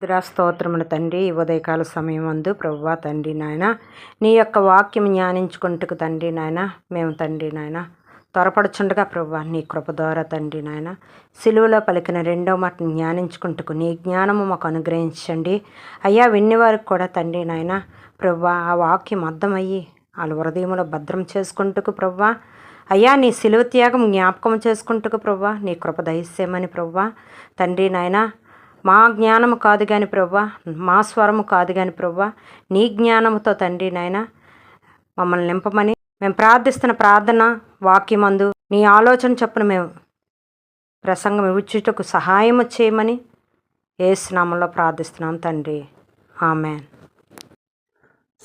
స్తోత్రములు తండ్రి. ఈ ఉదయకాల సమయం అందు ప్రభువా తండ్రి నాయన నీ యొక్క వాక్యం జ్ఞానించుకుంటుకు తండ్రి నాయన మేము తండ్రి నాయన త్వరపడుచుండగా ప్రభువా నీ కృప ద్వారా తండ్రి నాయన సిలువలో పలికిన రెండో మాటను జ్ఞానించుకుంటుకు నీ జ్ఞానము మాకు అనుగ్రహించండి అయ్యా. విన్నవారికి కూడా తండ్రి నాయన ప్రభువా ఆ వాక్యం అర్థమయ్యి వాళ్ళ హృదయంలో భద్రం చేసుకుంటుకు ప్రభువా అయ్యా నీ సిలువ త్యాగం జ్ఞాపకం చేసుకుంటుకు ప్రభువా నీ కృప దయచేయమని ప్రభువా తండ్రి నాయన మా జ్ఞానము కాదు కానీ ప్రభువా, మా స్వరము కాదు కానీ ప్రభువా, నీ జ్ఞానముతో తండ్రి నాయన మమ్మల్ని నింపమని మేము ప్రార్థిస్తున్న ప్రార్థన వాక్యమందు నీ ఆలోచన చొప్పున మేము ప్రసంగం ఇచ్చుటకు సహాయము చేయమని యేసు నామములో ప్రార్థిస్తున్నాం తండ్రి, ఆమేన్.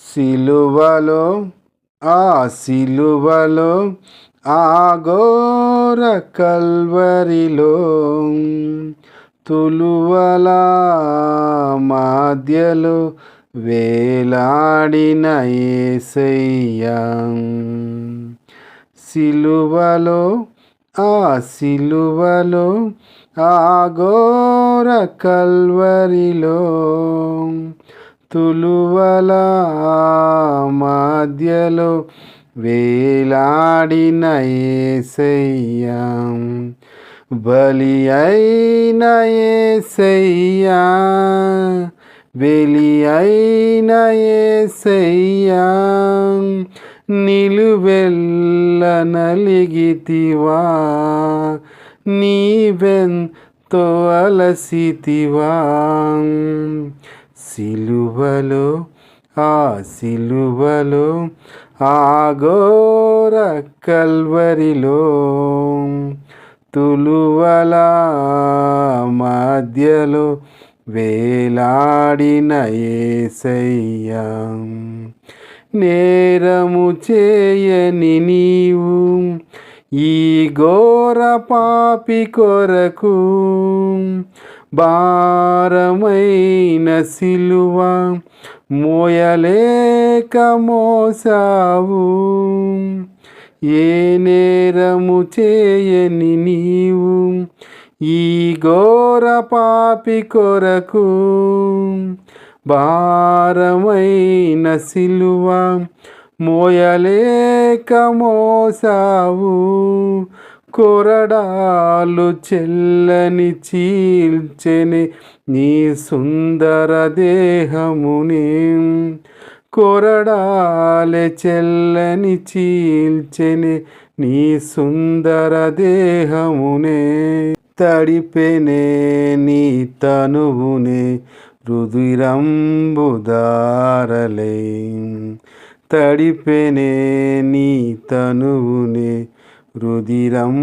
సిలువలో సిలువలో ఆ ఘోర కల్వరిలో తులువల మధ్యలో వేలాడిన యేసయ్యా. సిలువలో సిలువలో ఆ ఘోర కల్వరిలో తులువల మధ్యలో వేలాడిన యేసయ్యా. బలి అయిన యేసయ్యా, వెలి అయిన యేసయ్యా, నిలువెల్ల నలిగితివా, నీవెంతో అలసితివా. సిలువలో సిలువలో ఆ ఘోర కల్వరిలో తులువల మధ్యలో వేలాడిన యేసయ్యా. నేరము చేయని నీవు ఈ ఘోర పాపి కొరకు భారమైన సిలువ మోయలేక మోసావు. ఏ నేరము చేయని నీవు ఈ ఘోర పాపి కొరకు భారమైన సిలువ మోయలేక మోసావు. కొరడాలు చెల్లని చీల్చెని నీ సుందర దేహముని, కొరడాలే చెల్లని చీల్చెని నీ సుందర దేహమునే. తడిపెనే నీ తనువునే రుధిరంబుదారలై, తడిపెనే నీ తనువునే రుధిరంబుదారలై.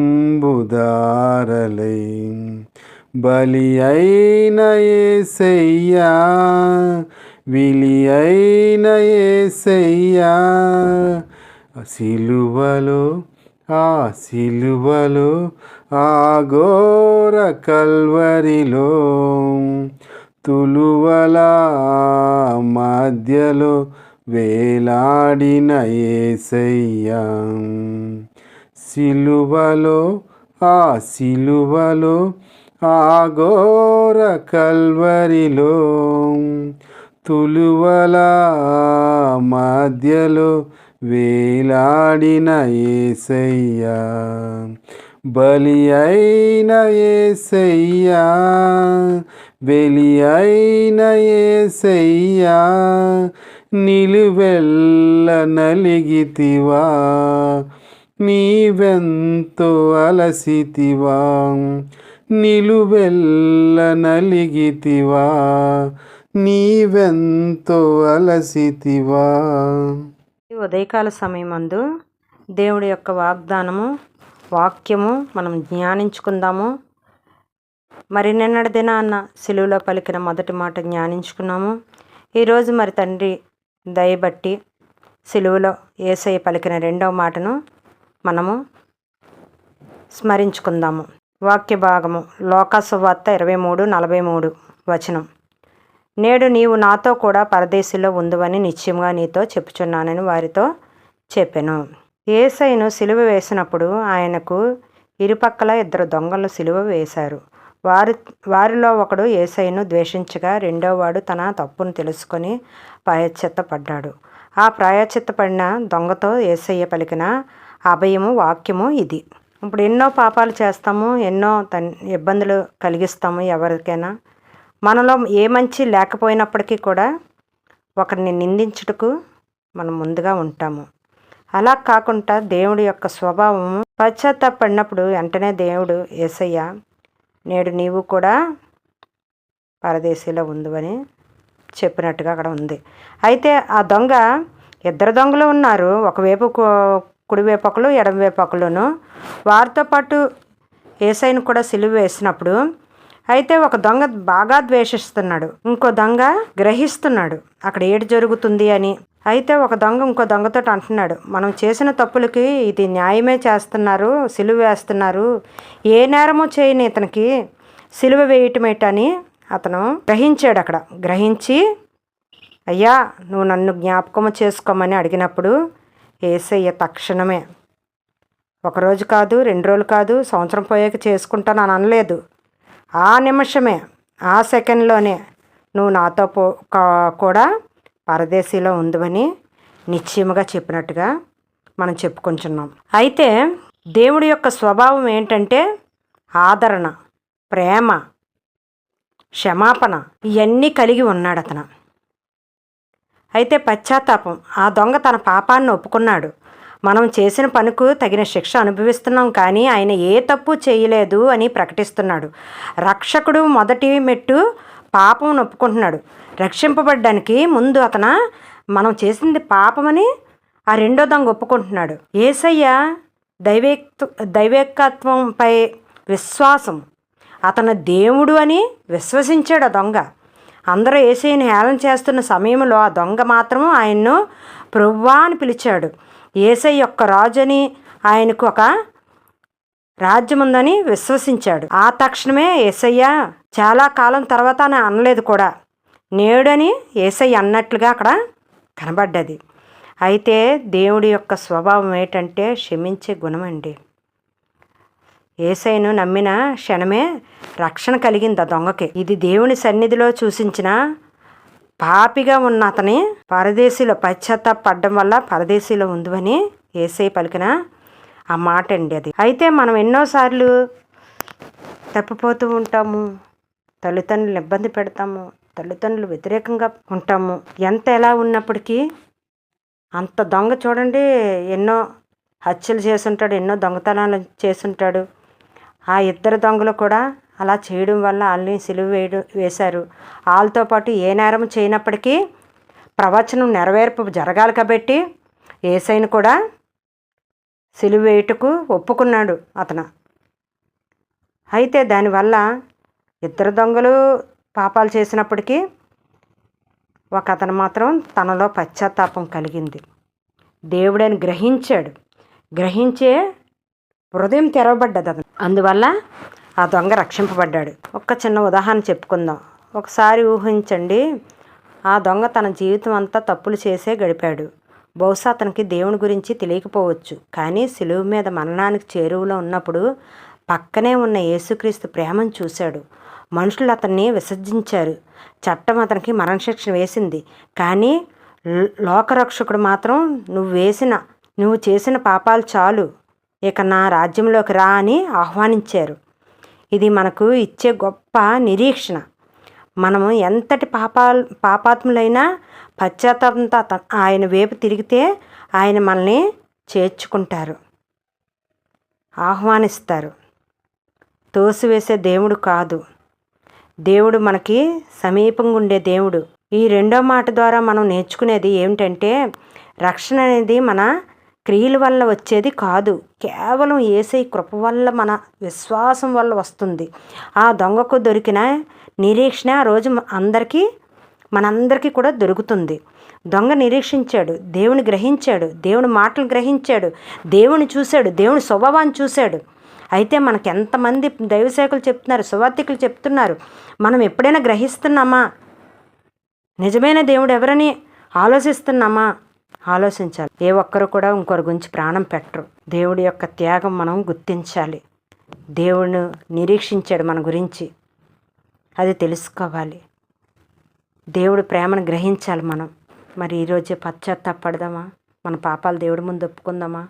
బలి అయిన యేసయ్యా, విలి అయిన యేసయ్యా. సిలువలో సిలువలో ఆ ఘోర కల్వరిలో తులువల మధ్యలో వేలాడిన యేసయ్యా. సిలువలో సిలువలో ఆ ఘోర కల్వరిలో తులువల మధ్యలో వేలాడిన యేసయ్యా. బలి అయిన యేసయ్యా, వెలి అయిన యేసయ్యా, నిలువెల్ల నలిగితివా, నీవెంతో అలసితివా. నిలువెల్ల నలిగితివా, నీవెంతో అలసితివా. ఈ ఉదయకాల సమయమందు దేవుడి యొక్క వాక్యము మనం జ్ఞానించుకుందాము. మరి నిన్నటి దినాన్న సిలువలో పలికిన మొదటి మాట జ్ఞానించుకున్నాము. ఈరోజు మరి తండ్రి దయబట్టి సిలువలో యేసయ్య పలికిన రెండవ మాటను మనము స్మరించుకుందాము. వాక్య భాగము లోకాసువార్త 23:43 వచనం. నేడు నీవు నాతో కూడా పరదేశంలో ఉందువని నిశ్చయంగా నీతో చెప్పుచున్నానని వారితో చెప్పెను. యేసయ్యను సిలువ వేసినప్పుడు ఆయనకు ఇరుపక్కల 2 దొంగలు సిలువ వేశారు. వారిలో ఒకడు యేసయ్యను ద్వేషించగా రెండోవాడు తన తప్పును తెలుసుకొని ప్రాయశ్చిత్తపడ్డాడు. ఆ ప్రాయశ్చిత్తపడిన దొంగతో యేసయ్య పలికిన అభయము వాక్యము ఇది. ఇప్పుడు ఎన్నో పాపాలు చేస్తాము, ఎన్నో ఇబ్బందులు కలిగిస్తాము ఎవరికైనా. మనలో ఏ మంచి లేకపోయినప్పటికీ కూడా ఒకరిని నిందించుటకు మనం ముందుగా ఉంటాము. అలా కాకుండా దేవుడి యొక్క స్వభావము పశ్చాత్తాపడినప్పుడు వెంటనే దేవుడు యేసయ్య నేడు నీవు కూడా పరదేశీలో ఉందని చెప్పినట్టుగా అక్కడ ఉంది. అయితే ఆ దొంగ, ఇద్దరు దొంగలు ఉన్నారు, ఒకవైపు కుడివైపు ఒకరు, ఎడమవైపు ఒకరును. వారితో పాటు యేసయ్యను కూడా సిలువ వేసినప్పుడు అయితే ఒక దొంగ బాగా ద్వేషిస్తున్నాడు, ఇంకో దొంగ గ్రహిస్తున్నాడు అక్కడ ఏడు జరుగుతుంది అని. అయితే ఒక దొంగ ఇంకో దొంగతో అంటున్నాడు, మనం చేసిన తప్పులకి ఇది న్యాయమే చేస్తున్నారు, సిలువ వేస్తున్నారు, ఏ నేరమో చేయని ఇతనికి సిలువ వేయటమేటని అతను గ్రహించాడు. అక్కడ గ్రహించి, అయ్యా నువ్వు నన్ను జ్ఞాపకము చేసుకోమని అడిగినప్పుడు యేసయ్య తక్షణమే, ఒకరోజు కాదు, 2 రోజులు కాదు, సంవత్సరం పోయాక చేసుకుంటాను అని అనలేదు. ఆ నిమిషమే, ఆ సెకండ్లోనే నువ్వు నాతో కూడా పరదేశీలో ఉందని నిశ్చయముగా చెప్పినట్టుగా మనం చెప్పుకుంటున్నాం. అయితే దేవుడి యొక్క స్వభావం ఏంటంటే ఆదరణ, ప్రేమ, క్షమాపణ ఇవన్నీ కలిగి ఉన్నాడు అతను. అయితే పశ్చాత్తాపం, ఆ దొంగ తన పాపాన్ని ఒప్పుకున్నాడు. మనం చేసిన పనికి తగిన శిక్ష అనుభవిస్తున్నాం, కానీ ఆయన ఏ తప్పు చేయలేదు అని ప్రకటిస్తున్నాడు. రక్షకుడు మొదటి మెట్టు పాపం ఒప్పుకుంటున్నాడు. రక్షింపబడ్డానికి ముందు మనం చేసింది పాపమని ఆ రెండో దొంగ ఒప్పుకుంటున్నాడు. యేసయ్య దైవేకత్వంపై విశ్వాసం, అతను దేవుడు అని విశ్వసించాడు ఆ దొంగ. అందరూ యేసయ్యని హేళన చేస్తున్న సమయంలో ఆ దొంగ మాత్రం ఆయన్ను ప్రభువా అని పిలిచాడు. యేసయ్య యొక్క రాజుని, ఆయనకు ఒక రాజ్యం ఉందని విశ్వసించాడు. ఆ తక్షణమే యేసయ్య చాలా కాలం తర్వాత అని అనలేదు కూడా, నేడని యేసయ్య అన్నట్లుగా అక్కడ కనబడ్డది. అయితే దేవుడి యొక్క స్వభావం ఏంటంటే క్షమించే గుణం అండి. యేసయ్యను నమ్మిన క్షణమే రక్షణ కలిగింది ఆ దొంగకి. ఇది దేవుని సన్నిధిలో సూచించిన పాపిగా ఉన్న అతని పరదేశీలో పశ్చాత్తాపడడం వల్ల పరదేశీలో ఉందని యేసయ్య పలికిన ఆ మాట అండి అది. అయితే మనం ఎన్నోసార్లు తప్పిపోతూ ఉంటాము, తల్లిదండ్రులు ఇబ్బంది పెడతాము, తల్లిదండ్రులు వ్యతిరేకంగా ఉంటాము. ఎలా ఉన్నప్పటికీ అంత దొంగ చూడండి, ఎన్నో హత్యలు చేసుంటాడు, ఎన్నో దొంగతనాలు చేసుంటాడు. ఆ ఇద్దరు దొంగలు కూడా అలా చేయడం వల్ల వాళ్ళని సిలువ వేశారు. వాళ్ళతో పాటు ఏ నేరం చేయనప్పటికీ ప్రవచనం నెరవేర్పు జరగాలి కాబట్టి యేసయ్యను కూడా సిలువ వేయుటకు ఒప్పుకున్నాడు అతను. అయితే దానివల్ల ఇద్దరు దొంగలు పాపాలు చేసినప్పటికీ ఒక అతను మాత్రం తనలో పశ్చాత్తాపం కలిగింది. దేవుడని గ్రహించే హృదయం తెరవబడ్డది అతను. అందువల్ల ఆ దొంగ రక్షింపబడ్డాడు. ఒక చిన్న ఉదాహరణ చెప్పుకుందాం. ఒకసారి ఊహించండి, ఆ దొంగ తన జీవితం అంతా తప్పులు చేసే గడిపాడు. బహుశా అతనికి దేవుని గురించి తెలియకపోవచ్చు, కానీ సిలువ మీద మరణానికి చేరువలో ఉన్నప్పుడు పక్కనే ఉన్న యేసుక్రీస్తు ప్రేమను చూశాడు. మనుషులు అతన్ని విసర్జించారు, చట్టం అతనికి మరణశిక్ష వేసింది, కానీ లోకరక్షకుడు మాత్రం నువ్వు చేసిన పాపాలు చాలు, ఇక నా రాజ్యంలోకి రా అని ఆహ్వానించారు. ఇది మనకు ఇచ్చే గొప్ప నిరీక్షణ. మనము ఎంతటి పాపాత్ములైనా పశ్చాత్తాపంతో ఆయన వైపు తిరిగితే ఆయన మనల్ని చేర్చుకుంటారు, ఆహ్వానిస్తారు. తోసివేసే దేవుడు కాదు, దేవుడు మనకి సమీపంగా ఉండే దేవుడు. ఈ రెండో మాట ద్వారా మనం నేర్చుకునేది ఏమిటంటే రక్షణ అనేది మన క్రియల వల్ల వచ్చేది కాదు, కేవలం యేసయ్య కృప వల్ల, మన విశ్వాసం వల్ల వస్తుంది. ఆ దొంగకు దొరికిన నిరీక్షణ ఆ రోజు మనందరికీ కూడా దొరుకుతుంది. దొంగ నిరీక్షించాడు, దేవుని గ్రహించాడు, దేవుని మాటలు గ్రహించాడు, దేవుని చూశాడు, దేవుని స్వభావాన్ని చూశాడు. అయితే మనకు ఎంతమంది దైవసేవకులు చెప్తున్నారు, సువార్థికులు చెప్తున్నారు, మనం ఎప్పుడైనా గ్రహిస్తున్నామా? నిజమైన దేవుడు ఎవరని ఆలోచిస్తున్నామా? ఆలోచించాలి. ఏ ఒక్కరు కూడా ఇంకొకరి గురించి ప్రాణం పెట్టరు. దేవుడి యొక్క త్యాగం మనం గుర్తించాలి. దేవుడు నిరీక్షించాడు మన గురించి. అది తెలుసుకోవాలి. దేవుడు ప్రేమను గ్రహించాలి మనం. మరి ఈరోజే పశ్చాత్తాపడదామా? మన పాపాలు దేవుడి ముందు ఒప్పుకుందామా?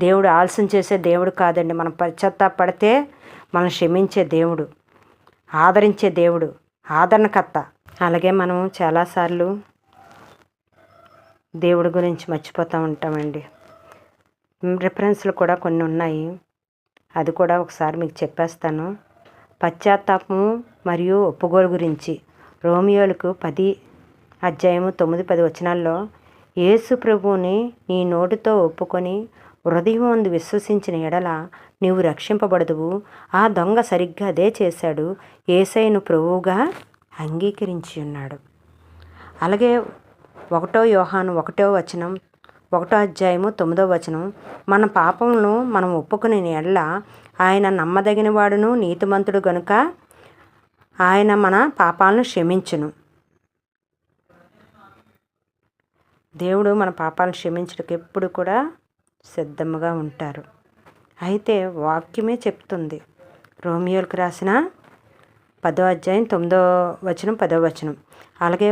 దేవుడు ఆలస్యం చేసే దేవుడు కాదండి. మనం పశ్చాత్తాపడితే మనం క్షమించే దేవుడు, ఆదరించే దేవుడు, ఆదరణకర్త. అలాగే మనం చాలాసార్లు దేవుడి గురించి మర్చిపోతూ ఉంటామండి. రిఫరెన్స్లు కూడా కొన్ని ఉన్నాయి, అది కూడా ఒకసారి మీకు చెప్పేస్తాను. పశ్చాత్తాపము మరియు ఒప్పుకోలు గురించి రోమియోలకు 10:9-10 యేసు ప్రభువుని నీ నోటితో ఒప్పుకొని హృదయమందు విశ్వసించిన ఎడల నీవు రక్షింపబడదువు. ఆ దొంగ సరిగ్గా అదే చేశాడు. యేసయ్యను ప్రభువుగా అంగీకరించి ఉన్నాడు. అలాగే 1 యోహాను 1:1 మన పాపములను మనం ఒప్పుకునే ఎడల ఆయన నమ్మదగిన వాడును నీతిమంతుడు గనుక ఆయన మన పాపాలను క్షమించును. దేవుడు మన పాపాలను క్షమించడానికి ఎప్పుడు కూడా సిద్ధంగా ఉంటారు. అయితే వాక్యమే చెప్తుంది. రోమియోలకు రాసిన 10:9-10. అలాగే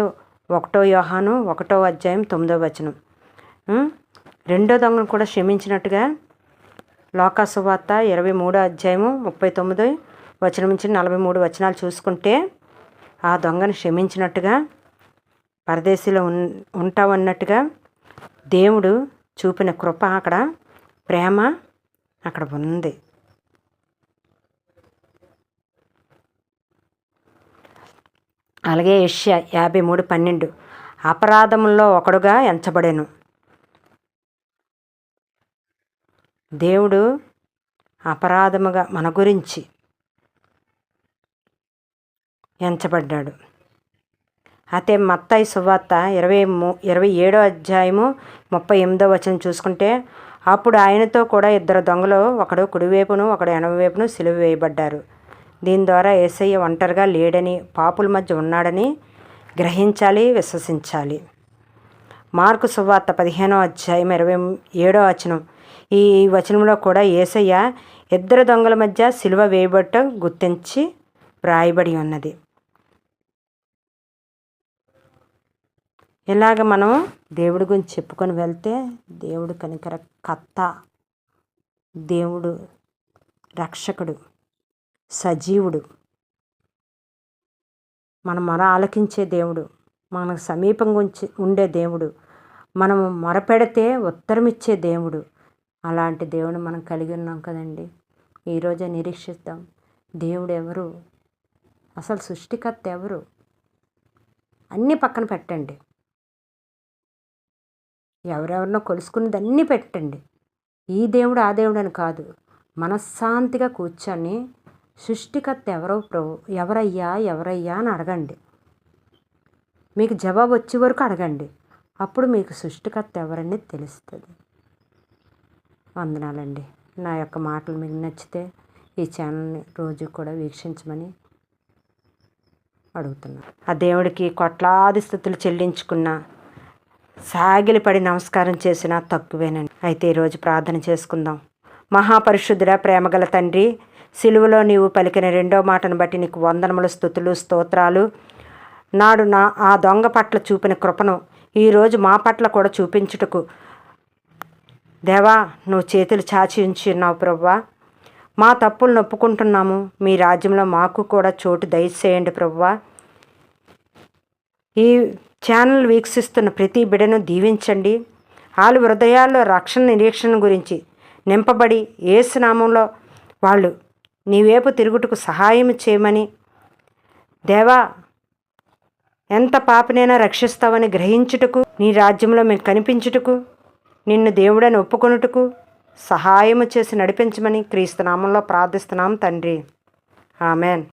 1 యోహాను 1:9. రెండో దొంగను కూడా క్షమించినట్టుగా లోకాసువార్త 23:39-43 చూసుకుంటే ఆ దొంగను క్షమించినట్టుగా పరదేశీలో ఉంటామన్నట్టుగా దేవుడు చూపిన కృప, అక్కడ ప్రేమ అక్కడ ఉంది. అలాగే యెషయా 53:12 అపరాధముల్లో ఒకడుగా ఎంచబడెను. దేవుడు అపరాధముగా మన గురించి ఎంచబడ్డాడు. అయితే మత్తయి సువార్త 27:38 చూసుకుంటే అప్పుడు ఆయనతో కూడా 2 దొంగలు, ఒకడు కుడివైపును ఒకడు ఎడమవైపును సిలువ వేయబడ్డారు. దీని ద్వారా యేసయ్య ఒంటరిగా లేడని, పాపుల మధ్య ఉన్నాడని గ్రహించాలి, విశ్వసించాలి. మార్కు సువార్త 15:27 ఈ వచనంలో కూడా యేసయ్య 2 దొంగల మధ్య సిలువ వేయబడటం గుర్తించి వ్రాయబడి ఉన్నది. ఇలాగ మనం దేవుడి గురించి చెప్పుకొని వెళ్తే దేవుడు కనికర కర్త, దేవుడు రక్షకుడు, సజీవుడు, మన మొర ఆలకించే దేవుడు, మనకు సమీపంగా ఉండే దేవుడు, మనము మొరపెడితే ఉత్తరమిచ్చే దేవుడు. అలాంటి దేవుడు మనం కలిగి ఉన్నాం కదండి. ఈరోజే నిరీక్షిద్దాం. దేవుడు ఎవరు? అసలు సృష్టికర్త ఎవరు? అన్నీ పక్కన పెట్టండి. ఎవరెవరినో కొలుసుకున్నది అన్నీ పెట్టండి. ఈ దేవుడు ఆ దేవుడు అని కాదు. మనశ్శాంతిగా కూర్చొని సృష్టికర్త ఎవరయ్యా అని అడగండి. మీకు జవాబు వచ్చే వరకు అడగండి. అప్పుడు మీకు సృష్టికర్త ఎవరని తెలుస్తుంది. వందనాలండి. నా యొక్క మాటలు మీకు నచ్చితే ఈ ఛానల్ని రోజు కూడా వీక్షించమని అడుగుతున్నాను. ఆ దేవుడికి కోట్లాది స్తుతులు చెల్లించుకున్న, సాగిలిపడి నమస్కారం చేసినా తక్కువేనండి. అయితే ఈరోజు ప్రార్థన చేసుకుందాం. మహాపరిశుద్ధుడా, ప్రేమగల తండ్రి, సిలువలో నీవు పలికిన 2వ మాటను బట్టి నీకు వందనములు, స్తుతులు, స్తోత్రాలు. నాడు ఆ దొంగ పట్ల చూపిన కృపను ఈరోజు మా పట్ల కూడా చూపించుటకు దేవా నువ్వు చేతులు చాచి ఉంచి ఉన్నావు ప్రభువా. మా తప్పులను ఒప్పుకుంటున్నాము. మీ రాజ్యంలో మాకు కూడా చోటు దయచేయండి ప్రభువా. ఈ ఛానల్ వీక్షిస్తున్న ప్రతి బిడ్డను దీవించండి. వాళ్ళ హృదయాల్లో రక్షణ నిరీక్షణ గురించి నింపబడి యేసు నామంలో వాళ్ళు నీవేపు తిరుగుటకు సహాయం చేయమని, దేవా ఎంత పాపనైనా రక్షిస్తావని గ్రహించుటకు, నీ రాజ్యంలో మేము కనిపించుటకు, నిన్ను దేవుడని ఒప్పుకొనుటకు సహాయము చేసి నడిపించమని క్రీస్తు నామంలో ప్రార్థిస్తున్నాం తండ్రి. ఆమెన్.